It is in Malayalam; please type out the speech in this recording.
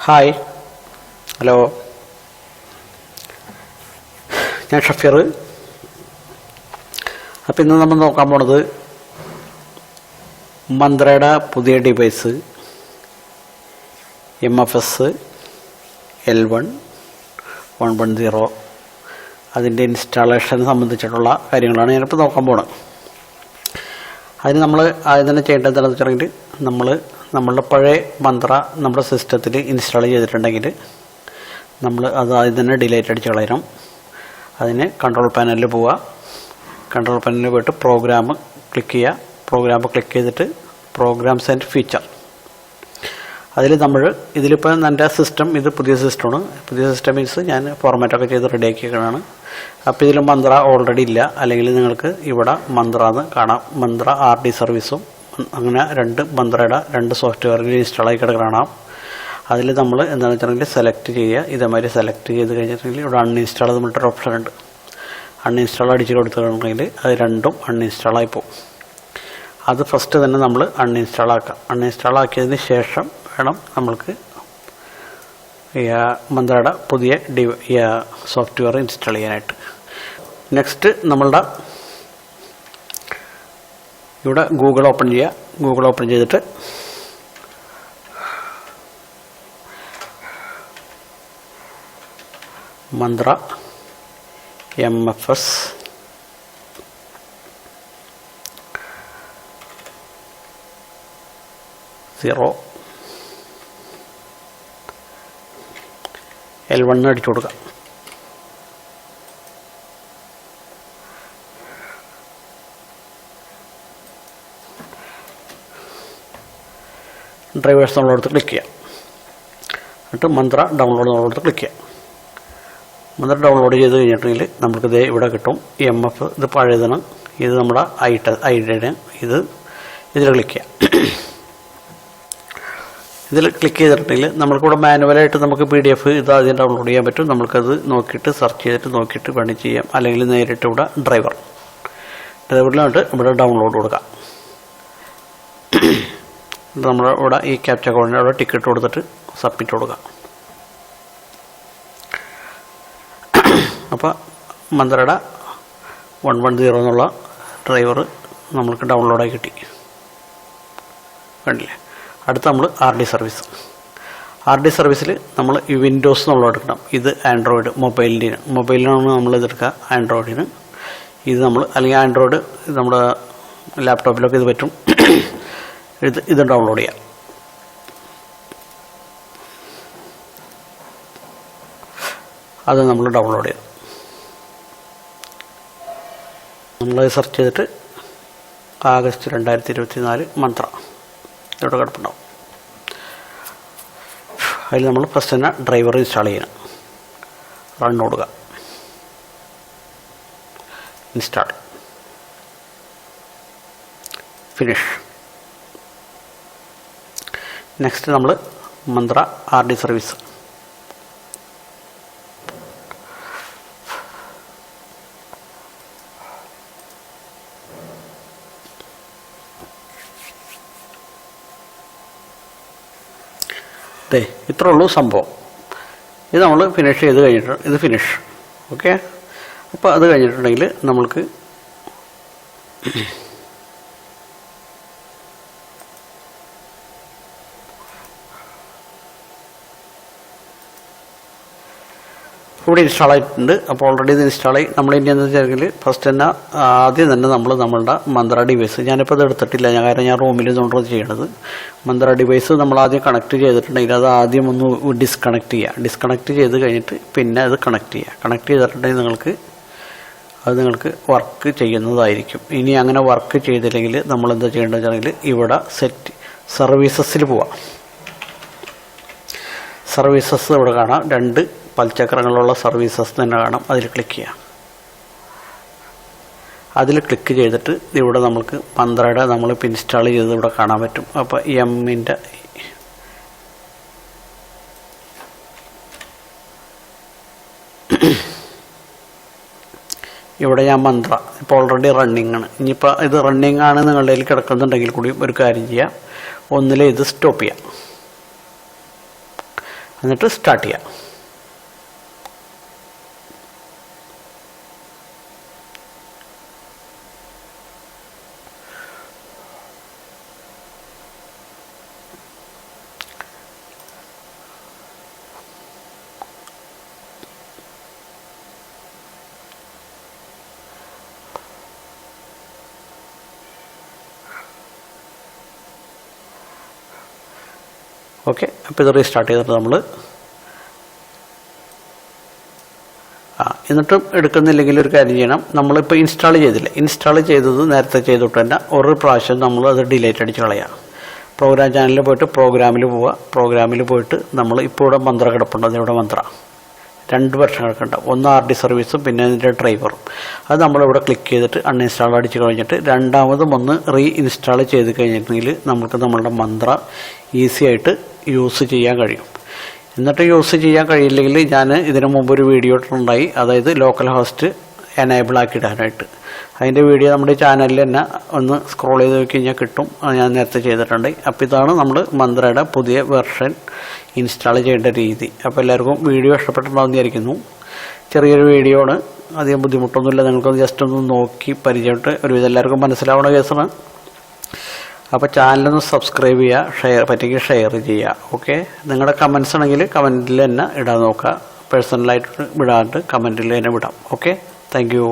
ഹായ്, ഹലോ, ഞാൻ ഷഫീർ. അപ്പോൾ ഇന്ന് നമ്മൾ നോക്കാൻ പോണത് മന്ത്രയുടെ പുതിയ ഡിവൈസ് MFS L1 110 അതിൻ്റെ ഇൻസ്റ്റാളേഷൻ സംബന്ധിച്ചിട്ടുള്ള കാര്യങ്ങളാണ് ഞാനിപ്പോൾ നോക്കാൻ പോകുന്നത്. അതിന് നമ്മൾ ആദ്യം തന്നെ ചെയ്യേണ്ടത് എന്താണെന്ന് വെച്ചിട്ടുണ്ടെങ്കിൽ നമ്മളുടെ പഴയ മന്ത്ര നമ്മുടെ സിസ്റ്റത്തിൽ ഇൻസ്റ്റാൾ ചെയ്തിട്ടുണ്ടെങ്കിൽ നമ്മൾ അത് ആദ്യം തന്നെ ഡിലീറ്റ് അടിച്ച് കളയണം. അതിന് കൺട്രോൾ പാനലിൽ പോവുക. കൺട്രോൾ പാനലിൽ പോയിട്ട് പ്രോഗ്രാം ക്ലിക്ക് ചെയ്യുക. പ്രോഗ്രാം ക്ലിക്ക് ചെയ്തിട്ട് പ്രോഗ്രാംസ് ആൻഡ് ഫീച്ചർ, അതിൽ ഇതിലിപ്പോൾ എൻ്റെ സിസ്റ്റം ഇത് പുതിയ സിസ്റ്റമാണ്. പുതിയ സിസ്റ്റം മീൻസ് ഞാൻ ഫോർമാറ്റൊക്കെ ചെയ്ത് റെഡിയാക്കിയതാണ്. അപ്പോൾ ഇതിൽ മന്ത്ര ഓൾറെഡി ഇല്ല, അല്ലെങ്കിൽ നിങ്ങൾക്ക് ഇവിടെ മന്ത്ര എന്ന് കാണാം. മന്ത്ര RD സർവീസും അങ്ങനെ മന്ത്രയുടെ രണ്ട് സോഫ്റ്റ്വെയറുകൾ ഇൻസ്റ്റാൾ ആയി കിടക്കണം. അതിൽ നമ്മൾ എന്താണെന്ന് വെച്ചിട്ടുണ്ടെങ്കിൽ സെലക്ട് ചെയ്യുക. ഇതേമാതിരി സെലക്ട് ചെയ്ത് കഴിഞ്ഞിട്ടുണ്ടെങ്കിൽ ഇവിടെ അൺഇൻസ്റ്റാൾ എന്നിട്ടൊരു ഓപ്ഷൻ ഉണ്ട്. അൺഇൻസ്റ്റാൾ അടിച്ച് കൊടുത്തിട്ടുണ്ടെങ്കിൽ അത് രണ്ടും അൺഇൻസ്റ്റാൾ ആയി പോകും. അത് ഫസ്റ്റ് തന്നെ നമ്മൾ അൺഇൻസ്റ്റാൾ ആക്കാം. അൺഇൻസ്റ്റാൾ ആക്കിയതിന് ശേഷം വേണം നമ്മൾക്ക് മന്ത്രയുടെ പുതിയ സോഫ്റ്റ്വെയർ ഇൻസ്റ്റാൾ ചെയ്യാനായിട്ട്. നെക്സ്റ്റ് നമ്മളുടെ ഇവിടെ ഗൂഗിൾ ഓപ്പൺ ചെയ്യുക. ഗൂഗിൾ ഓപ്പൺ ചെയ്തിട്ട് മന്ത്ര MFS L1 അടിച്ചു കൊടുക്കുക. ഡ്രൈവേഴ്സ് നമ്മളെടുത്ത് ക്ലിക്ക് ചെയ്യാം. എന്നിട്ട് മന്ത്ര ഡൗൺലോഡ് നമ്മളെടുത്ത് ക്ലിക്ക് ചെയ്യാം. മന്ത്ര ഡൗൺലോഡ് ചെയ്ത് കഴിഞ്ഞിട്ടുണ്ടെങ്കിൽ നമുക്കിത് ഇവിടെ കിട്ടും. MF ഇത് പഴയതാണ്, ഇത് നമ്മുടെ ഐഡിയാണ്. ഇതിൽ ക്ലിക്ക് ചെയ്യാം. ഇതിൽ ക്ലിക്ക് ചെയ്തിട്ടുണ്ടെങ്കിൽ നമ്മൾക്കിവിടെ മാനുവലായിട്ട് നമുക്ക് PDF ഇത് ആദ്യം ഡൗൺലോഡ് ചെയ്യാൻ പറ്റും. നമുക്കത് നോക്കിയിട്ട് സെർച്ച് ചെയ്തിട്ട് നോക്കിയിട്ട് വേണ്ടി ചെയ്യാം. അല്ലെങ്കിൽ നേരിട്ട് ഇവിടെ ഡ്രൈവറിലോട്ട് ഇവിടെ ഡൗൺലോഡ് കൊടുക്കാം. നമ്മളിവിടെ ഈ ക്യാപ്ച കോഡിൻ്റെ അവിടെ ടിക്കറ്റ് കൊടുത്തിട്ട് സബ്മിറ്റ് കൊടുക്കാം. അപ്പോൾ മന്ത്രയുടെ 110 എന്നുള്ള ഡ്രൈവർ നമ്മൾക്ക് ഡൗൺലോഡായി കിട്ടി. കണ്ടില്ലേ? അടുത്ത നമ്മൾ RD സർവീസ്. RD സർവീസിൽ നമ്മൾ ഈ വിൻഡോസ് നമ്മൾ എടുക്കണം. ഇത് ആൻഡ്രോയിഡ് മൊബൈലിനാണ് നമ്മൾ ഇതെടുക്കുക. ആൻഡ്രോയിഡിന് ഇത് നമ്മൾ, അല്ലെങ്കിൽ ആൻഡ്രോയിഡ് നമ്മുടെ ലാപ്ടോപ്പിലൊക്കെ ഇത് പറ്റും. ഇത് ഡൗൺലോഡ് ചെയ്യാം. അത് നമ്മൾ ഡൗൺലോഡ് ചെയ്യാം. നമ്മൾ സെർച്ച് ചെയ്തിട്ട് ആഗസ്റ്റ് 2024 മന്ത്ര ഇവിടെ കിടപ്പുണ്ടാവും. അതിൽ നമ്മൾ ഫസ്റ്റ് തന്നെ ഡ്രൈവർ ഇൻസ്റ്റാൾ ചെയ്യണം. റൺ കൊടുക്കുക. Install, finish. നെക്സ്റ്റ് നമ്മൾ മന്ത്ര RD സർവീസ്. ഇത്രേ ഉള്ളൂ സംഭവം. ഇത് നമ്മൾ ഫിനിഷ് ചെയ്ത് കഴിഞ്ഞിട്ട് ഇത് ഫിനിഷ്. ഓക്കെ. അപ്പോൾ അത് കഴിഞ്ഞിട്ടുണ്ടെങ്കിൽ നമ്മൾക്ക് ഇവിടെ ഇൻസ്റ്റാൾ ആയിട്ടുണ്ട്. അപ്പോൾ ഓൾറെഡി ഇത് ഇൻസ്റ്റാൾ ആയി. നമ്മൾ ഇനി എന്താ വെച്ചാൽ ഫസ്റ്റ് തന്നെ ആദ്യം തന്നെ നമ്മളുടെ മന്ത്ര ഡിവൈസ്, ഞാനിപ്പോൾ ഇത് എടുത്തിട്ടില്ല, കാരണം ഞാൻ റൂമിൽ ഇതുകൊണ്ടാണ് ചെയ്യണത്. മന്ത്ര ഡിവൈസ് നമ്മൾ ആദ്യം കണക്ട് ചെയ്തിട്ടുണ്ടെങ്കിൽ അത് ആദ്യം ഒന്ന് ഡിസ്കണക്ട് ചെയ്യുക. ഡിസ്കണക്ട് ചെയ്ത് കഴിഞ്ഞിട്ട് പിന്നെ അത് കണക്ട് ചെയ്യുക. കണക്ട് ചെയ്തിട്ടുണ്ടെങ്കിൽ നിങ്ങൾക്ക് വർക്ക് ചെയ്യുന്നതായിരിക്കും. ഇനി അങ്ങനെ വർക്ക് ചെയ്തില്ലെങ്കിൽ നമ്മൾ എന്താ ചെയ്യേണ്ടത് വെച്ചാൽ ഇവിടെ സർവീസസിൽ പോവാം. സർവീസസ് ഇവിടെ കാണാം. 2 പൽചക്രങ്ങളുള്ള സർവീസസ് തന്നെ കാണാം. അതിൽ ക്ലിക്ക് ചെയ്യാം. അതിൽ ക്ലിക്ക് ചെയ്തിട്ട് ഇവിടെ നമുക്ക് മന്ത്രയുടെ നമ്മളിപ്പോൾ ഇൻസ്റ്റാൾ ചെയ്തത് ഇവിടെ കാണാൻ പറ്റും. അപ്പോൾ എമ്മിൻ്റെ ഇവിടെ ഞാൻ മന്ത്ര ഇപ്പോൾ ഓൾറെഡി റണ്ണിങ് ആണ്. ഇനിയിപ്പോൾ ഇത് റണ്ണിങ് ആണ് നിങ്ങളുടെ കയ്യിൽ കിടക്കുന്നുണ്ടെങ്കിൽ കൂടി ഒരു കാര്യം ചെയ്യാം, ഒന്നിലെ ഇത് സ്റ്റോപ്പ് ചെയ്യാം. എന്നിട്ട് സ്റ്റാർട്ട് ചെയ്യാം. ഓക്കെ, അപ്പോൾ ഇത് റീസ്റ്റാർട്ട് ചെയ്തിട്ട് നമ്മൾ എന്നിട്ടും എടുക്കുന്നില്ലെങ്കിൽ ഒരു കാര്യം ചെയ്യണം. നമ്മളിപ്പോൾ ഇൻസ്റ്റാൾ ചെയ്തില്ല, ഇൻസ്റ്റാൾ ചെയ്തത് നേരത്തെ ചെയ്തിട്ട് തന്നെ ഒരു പ്രാവശ്യം നമ്മൾ അത് ഡിലീറ്റ് അടിച്ച് കളയാം. പ്രോഗ്രാം ചാനലിൽ പോയിട്ട് പ്രോഗ്രാമിൽ പോവുക. പ്രോഗ്രാമിൽ പോയിട്ട് നമ്മൾ ഇപ്പോൾ ഇവിടെ മന്ത്ര കിടപ്പുണ്ട്, അതിവിടെ മന്ത്ര 2 വെർഷൻ കിടക്കുന്നുണ്ട്. ഒന്ന് RD സർവീസും പിന്നെ അതിൻ്റെ ഡ്രൈവറും. അത് നമ്മളിവിടെ ക്ലിക്ക് ചെയ്തിട്ട് അൺഇൻസ്റ്റാൾ അടിച്ച് കഴിഞ്ഞിട്ട് രണ്ടാമതും ഒന്ന് റീ ഇൻസ്റ്റാൾ ചെയ്ത് കഴിഞ്ഞിട്ടുണ്ടെങ്കിൽ നമുക്ക് നമ്മളുടെ മന്ത്ര ഈസി ആയിട്ട് യൂസ് ചെയ്യാൻ കഴിയും. എന്നിട്ട് യൂസ് ചെയ്യാൻ കഴിയില്ലെങ്കിൽ ഞാൻ ഇതിനു മുമ്പ് ഒരു വീഡിയോ ഇട്ടിട്ടുണ്ടായി, അതായത് ലോക്കൽ ഹോസ്റ്റ് എനേബിൾ ആക്കി ഇടാനായിട്ട്. അതിൻ്റെ വീഡിയോ നമ്മുടെ ചാനലിൽ തന്നെ ഒന്ന് സ്ക്രോൾ ചെയ്ത് നോക്കി കഴിഞ്ഞാൽ കിട്ടും. ഞാൻ നേരത്തെ ചെയ്തിട്ടുണ്ട്. അപ്പോൾ ഇതാണ് നമ്മൾ മന്ത്രയുടെ പുതിയ വെർഷൻ ഇൻസ്റ്റാൾ ചെയ്യേണ്ട രീതി. അപ്പോൾ എല്ലാവർക്കും വീഡിയോ ഇഷ്ടപ്പെട്ടിട്ടുണ്ടാകുമെന്ന് വിചാരിക്കുന്നു. ചെറിയൊരു വീഡിയോ ആണ്, അധികം ബുദ്ധിമുട്ടൊന്നുമില്ല. നിങ്ങൾക്കൊന്ന് ജസ്റ്റ് ഒന്ന് നോക്കി പരിചയമായിട്ട് ഒരുവിധം എല്ലാവർക്കും മനസ്സിലാവുന്ന കേസാണ്. അപ്പോൾ ചാനലൊന്ന് സബ്സ്ക്രൈബ് ചെയ്യുക, പറ്റുമെങ്കിൽ ഷെയർ ചെയ്യുക. ഓക്കെ, നിങ്ങളുടെ കമൻസ് ആണെങ്കിൽ കമൻറ്റിൽ തന്നെ ഇടാൻ നോക്കുക. പേഴ്സണലായിട്ട് വിടാണ്ട് കമൻറ്റിൽ തന്നെ വിടാം. Okay, thank you.